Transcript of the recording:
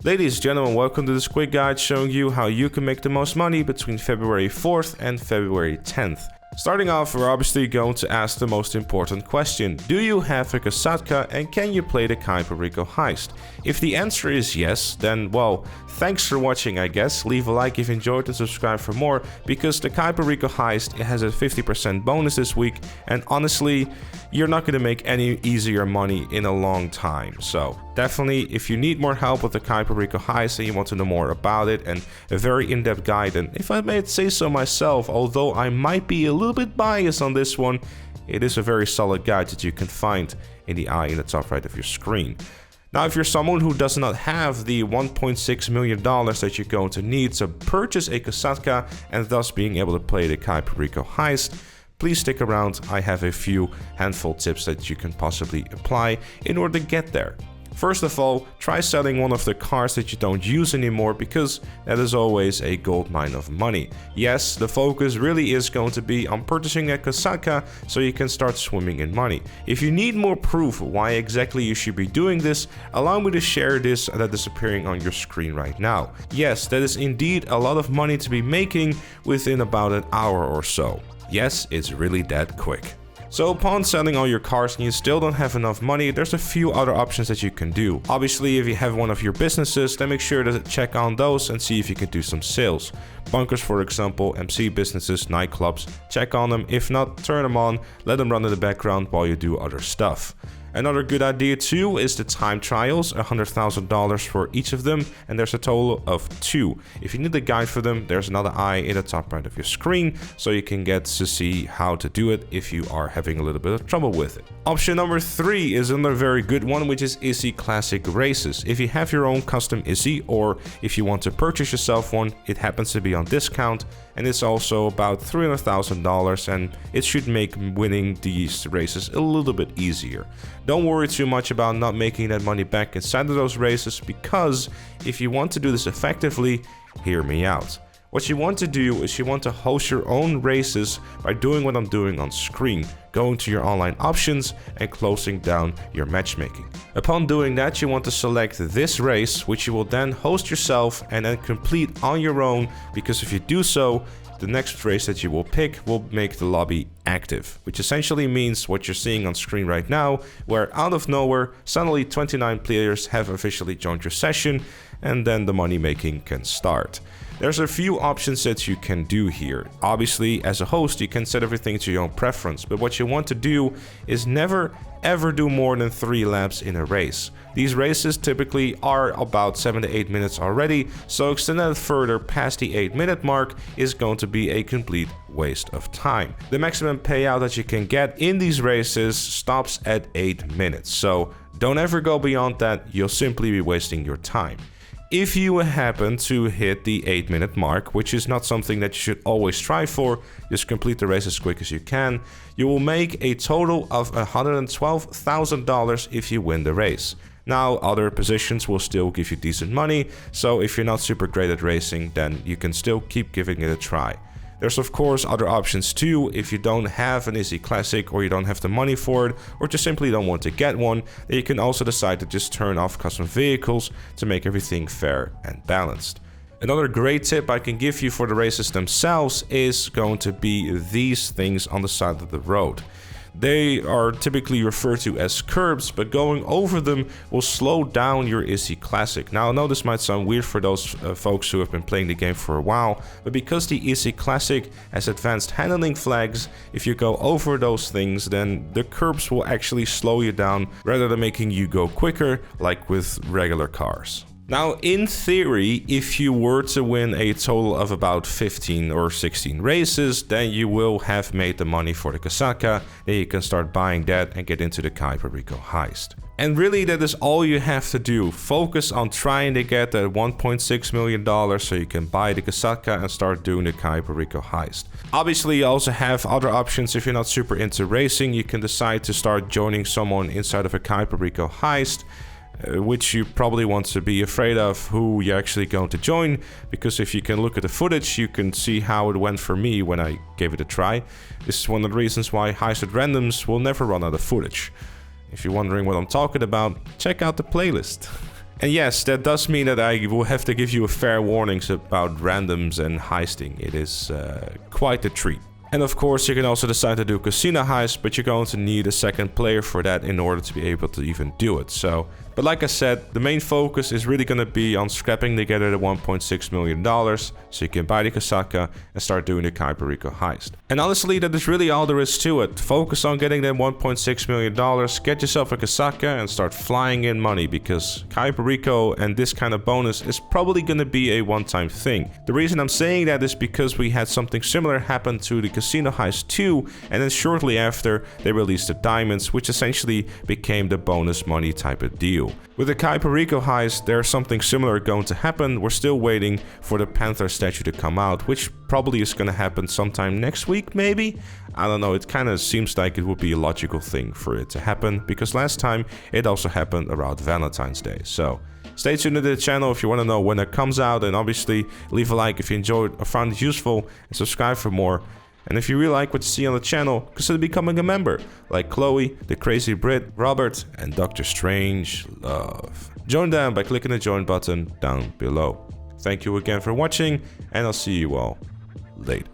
Ladies and gentlemen, welcome to this quick guide showing you how you can make the most money between February 4th and February 10th. Starting off, we're obviously going to ask the most important question. Do you have a Kasatka and can you play the Kaiperiko Heist? If the answer is yes, then well, thanks for watching I guess. Leave a like if you enjoyed and subscribe for more, because the Kaiperiko Heist has a 50% bonus this week, and honestly, you're not going to make any easier money in a long time. So definitely, if you need more help with the Kaiperiko Heist and you want to know more about it and a very in-depth guide, and if I may say so myself, although I might be a little bit biased on this one, it is a very solid guide that you can find in the eye in the top right of your screen. Now, if you're someone who does not have the $1.6 million that you're going to need to purchase a Kasatka and thus being able to play the Kaiperiko Heist, please stick around. I have a few handful tips that you can possibly apply in order to get there. First of all, try selling one of the cars that you don't use anymore, because that is always a gold mine of money. Yes, the focus really is going to be on purchasing a Kasatka so you can start swimming in money. If you need more proof why exactly you should be doing this, allow me to share this that is appearing on your screen right now. Yes, that is indeed a lot of money to be making within about an hour or so. Yes, it's really that quick. So upon selling all your cars and you still don't have enough money, there's a few other options that you can do. Obviously, if you have one of your businesses, then make sure to check on those and see if you can do some sales. Bunkers, for example, MC businesses, nightclubs, check on them. If not, turn them on, let them run in the background while you do other stuff. Another good idea too is the time trials, $100,000 for each of them, and there's a total of 2. If you need a guide for them, there's another eye in the top right of your screen, so you can get to see how to do it if you are having a little bit of trouble with it. Option number 3 is another very good one, which is Izzy Classic Races. If you have your own custom Izzy, or if you want to purchase yourself one, it happens to be on discount, and it's also about $300,000, and it should make winning these races a little bit easier. Don't worry too much about not making that money back inside of those races, because if you want to do this effectively, hear me out. What you want to do is you want to host your own races by doing what I'm doing on screen, going to your online options and closing down your matchmaking. Upon doing that, you want to select this race, which you will then host yourself and then complete on your own, because if you do so, the next race that you will pick will make the lobby active, which essentially means what you're seeing on screen right now, where out of nowhere, suddenly 29 players have officially joined your session, and then the money making can start. There's a few options that you can do here. Obviously, as a host, you can set everything to your own preference, but what you want to do is never ever do more than 3 laps in a race. These races typically are about 7 to 8 minutes already, so extending it further past the 8-minute mark is going to be a complete waste of time. The maximum payout that you can get in these races stops at 8 minutes, so don't ever go beyond that. You'll simply be wasting your time. If you happen to hit the 8-minute mark, which is not something that you should always strive for, just complete the race as quick as you can, you will make a total of $112,000 if you win the race. Now, other positions will still give you decent money, so if you're not super great at racing, then you can still keep giving it a try. There's of course other options too. If you don't have an Izzy Classic, or you don't have the money for it, or just simply don't want to get one, then you can also decide to just turn off custom vehicles to make everything fair and balanced. Another great tip I can give you for the races themselves is going to be these things on the side of the road. They are typically referred to as curbs, but going over them will slow down your Izzy Classic. Now, I know this might sound weird for those folks who have been playing the game for a while, but because the Izzy Classic has advanced handling flags, if you go over those things, then the curbs will actually slow you down rather than making you go quicker like with regular cars. Now, in theory, if you were to win a total of about 15 or 16 races, then you will have made the money for the Kasatka, then you can start buying that and get into the Kaiperiko Heist. And really, that is all you have to do. Focus on trying to get that $1.6 million so you can buy the Kasatka and start doing the Kaiperiko Heist. Obviously, you also have other options. If you're not super into racing, you can decide to start joining someone inside of a Kaiperiko Heist, which you probably want to be afraid of who you're actually going to join, because if you can look at the footage, you can see how it went for me when I gave it a try. This is one of the reasons why Heist at Randoms will never run out of footage. If you're wondering what I'm talking about, check out the playlist. And yes, that does mean that I will have to give you a fair warnings about randoms and heisting. It is quite a treat. And of course, you can also decide to do casino heist, but you're going to need a second player for that in order to be able to even do it. So, but like I said, the main focus is really going to be on scrapping together the $1.6 million so you can buy the Kasaka and start doing the Kaiperiko heist. And honestly, that is really all there is to it. Focus on getting that $1.6 million, get yourself a Kasaka and start flying in money, because Kaiperiko and this kind of bonus is probably going to be a one-time thing. The reason I'm saying that is because we had something similar happen to the Casino Heist 2, and then shortly after they released the diamonds, which essentially became the bonus money type of deal. With the Kaiperiko Heist, there's something similar going to happen. We're still waiting for the Panther statue to come out, which probably is going to happen sometime next week, maybe? I don't know, it kind of seems like it would be a logical thing for it to happen, because last time it also happened around Valentine's Day. So stay tuned to the channel if you want to know when it comes out, and obviously leave a like if you enjoyed or found it useful, and subscribe for more. And if you really like what you see on the channel, consider becoming a member, like Chloe, the Crazy Brit, Robert, and Dr. Strange Love. Join them by clicking the join button down below. Thank you again for watching, and I'll see you all later.